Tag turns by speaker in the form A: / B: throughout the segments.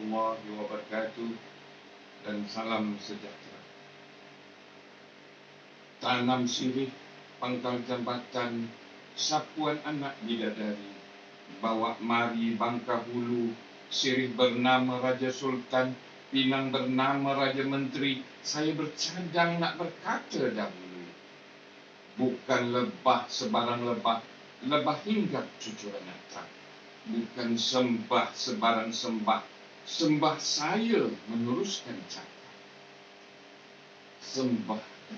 A: warahmatullahi wabarakatuh dan salam sejahtera. Tanam sirih, pangkal jambatan, sapuan anak bidadari, bawa mari Bangka Hulu, sirih bernama Raja Sultan, Pinang bernama Raja Menteri. Saya bercadang nak berkata dahulu, bukan lebah sebarang lebah, lebah hinggap cucuran nyata. Bukan sembah sebarang sembah, sembah saya meneruskan cakap. Sembah itu.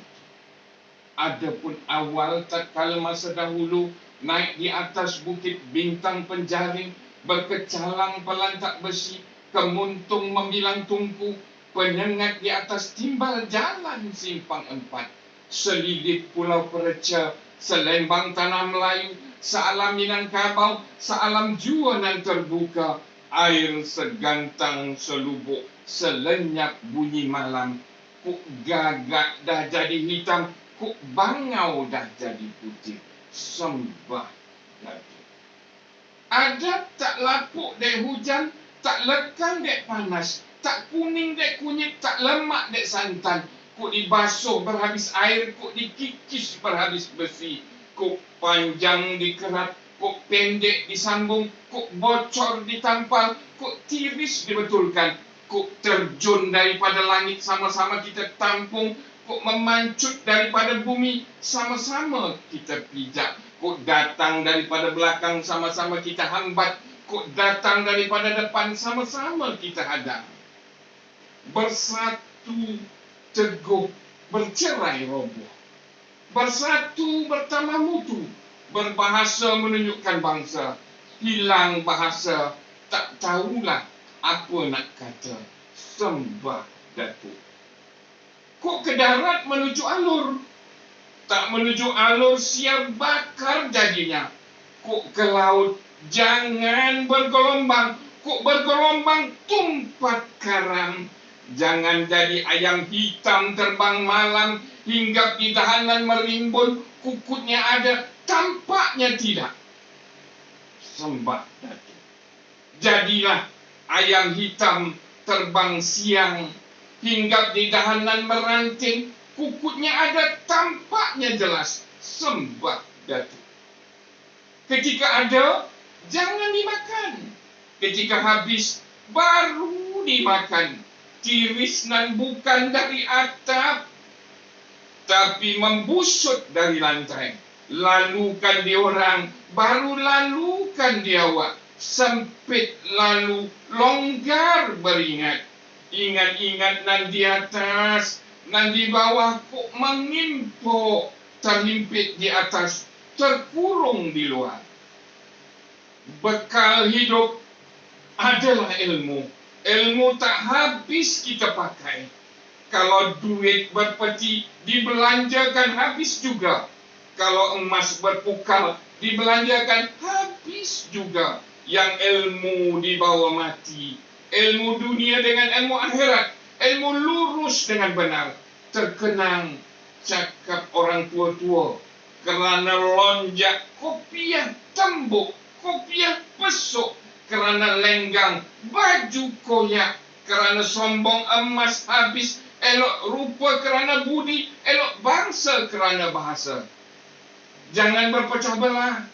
A: Adapun awal tatkala masa dahulu, naik di atas bukit bintang penjaring, berkecalang pelantak besi, kemuntung membilang tungku, penyengat di atas timbal jalan simpang 4, selidit pulau Pereca, selembang tanah Melayu, sealam Minangkabau, sealam juanan terbuka, air segantang selubuk, selenyap bunyi malam, kuk gagak dah jadi hitam, kuk bangau dah jadi putih. Sembah lagi. Adab tak lapuk dek hujan, tak lekan dek panas, tak kuning dek kunyit, tak lemak dek santan. Kuk dibasuh berhabis air, kuk dikikis berhabis besi. Kuk panjang dikerat, kuk pendek disambung, kuk bocor ditampal, kuk tiris dibetulkan. Kuk terjun daripada langit sama-sama kita tampung, kuk memancut daripada bumi sama-sama kita pijak. Kuk datang daripada belakang sama-sama kita hambat, kuk datang daripada depan sama-sama kita hadang. Bersatu teguh, bercerai roboh. Bersatu bertambah mutu, berbahasa menunjukkan bangsa. Hilang bahasa, tak tahulah apa nak kata. Sembah Datuk. Kok ke darat menuju alur, tak menuju alur siap bakar jadinya. Kok ke laut jangan bergelombang, kok bergelombang tumpat karam. Jangan jadi ayam hitam terbang malam, hinggap di dahanan merimbun, kukutnya ada, tampaknya tidak. Sembah Datuk. Jadilah ayam hitam terbang siang, hinggap di dahanan meranting, kukutnya ada, tampaknya jelas. Sembah Datuk. Ketika ada, jangan dimakan. Ketika habis, baru dimakan. Tiris nan bukan dari atap, tapi membusut dari lantai. Lalukan dia orang, baru lalukan dia awak. Sempit lalu, longgar beringat. Ingat-ingat nan di atas, nan di bawah, kok mengimpuk. Terhimpit di atas, terkurung di luar. Bekal hidup adalah ilmu. Ilmu tak habis kita pakai. Kalau duit berpeti, dibelanjakan habis juga. Kalau emas berpukal, dibelanjakan habis juga. Yang ilmu dibawa mati. Ilmu dunia dengan ilmu akhirat. Ilmu lurus dengan benar. Terkenang cakap orang tua-tua. Kerana lonjak kopiah tembuk, kopiah pesuk. Kerana lenggang baju koyak. Kerana sombong emas habis. Elok rupa kerana budi. Elok bangsa kerana bahasa. Jangan berpecah belah.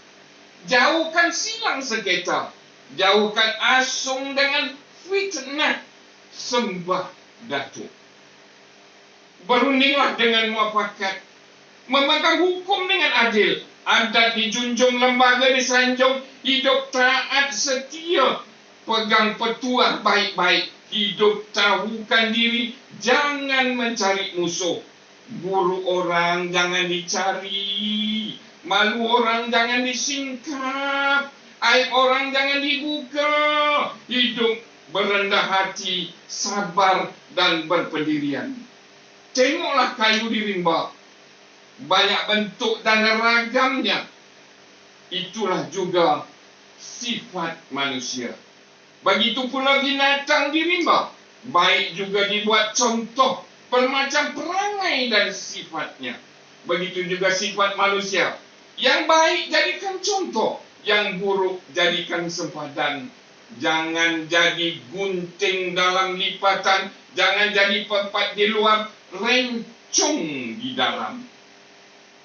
A: Jauhkan silang seketa. Jauhkan asung dengan fitnah. Sembah Datuk. Berundinglah dengan muafakat. Memegang hukum dengan adil. Adat dijunjung, lembaga disanjung. Hidup taat setia. Pegang petuah baik-baik. Hidup tahukan diri. Jangan mencari musuh. Buruk orang jangan dicari. Malu orang jangan disingkap. Aib orang jangan dibuka. Hidup berendah hati, sabar dan berpendirian. Tengoklah kayu di rimba. Banyak bentuk dan ragamnya. Itulah juga sifat manusia. Begitu pula binatang di rimba. Baik juga dibuat contoh bermacam perangai dan sifatnya. Begitu juga sifat manusia. Yang baik jadikan contoh, yang buruk jadikan sempadan. Jangan jadi gunting dalam lipatan. Jangan jadi pepat di luar, rencong di dalam.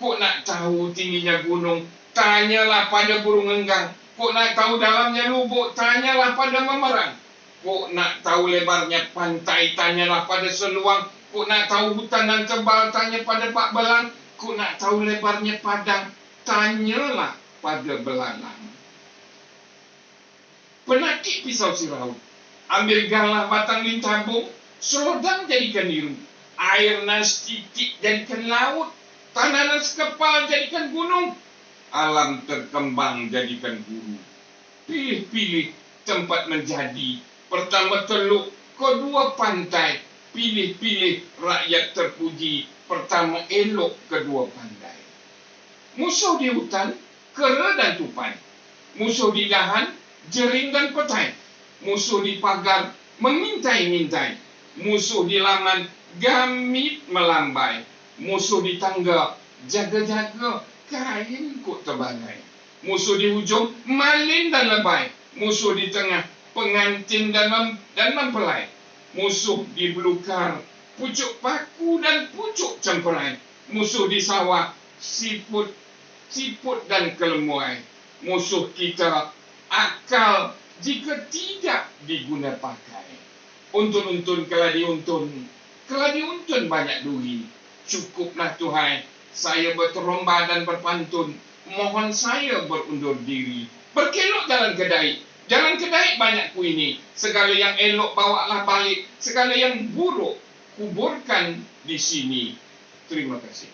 A: Kok nak tahu tingginya gunung? Tanyalah pada burung enggang. Kok nak tahu dalamnya lubuk? Tanyalah pada memerang. Kok nak tahu lebarnya pantai? Tanyalah pada seluang. Kok nak tahu hutan dan tebal? Tanya pada Pak Belang. Kok nak tahu lebarnya padang? Tanyalah pada belalang. Penakik pisau sirau. Ambil galah batang lintabung. Selodang jadikan biru. Air nas titik jadikan laut. Tanah nas kepal jadikan gunung. Alam terkembang jadikan guru. Pilih-pilih tempat menjadi. Pertama teluk, kedua pantai. Pilih-pilih rakyat terpuji. Pertama elok, kedua pandai. Musuh di hutan, kera dan tupai. Musuh di dahan, jering dan petai. Musuh di pagar, mengintai-intai. Musuh di laman, gamit melambai. Musuh di tangga, jaga-jaga, kain kok terbangai. Musuh di hujung, malin dan lebay. Musuh di tengah, pengantin dan mempelai. Musuh di belukar, pucuk paku dan pucuk cemperai. Musuh di sawah, siput dan kelemuai. Musuh kita, akal jika tidak diguna pakai. Untun-untun keladi untun banyak duri. Cukuplah Tuhai, saya berteromba dan berpantun. Mohon saya berundur diri. Berkelok jalan kedai banyak kuini. Segala yang elok bawalah balik. Segala yang buruk kuburkan di sini. Terima kasih.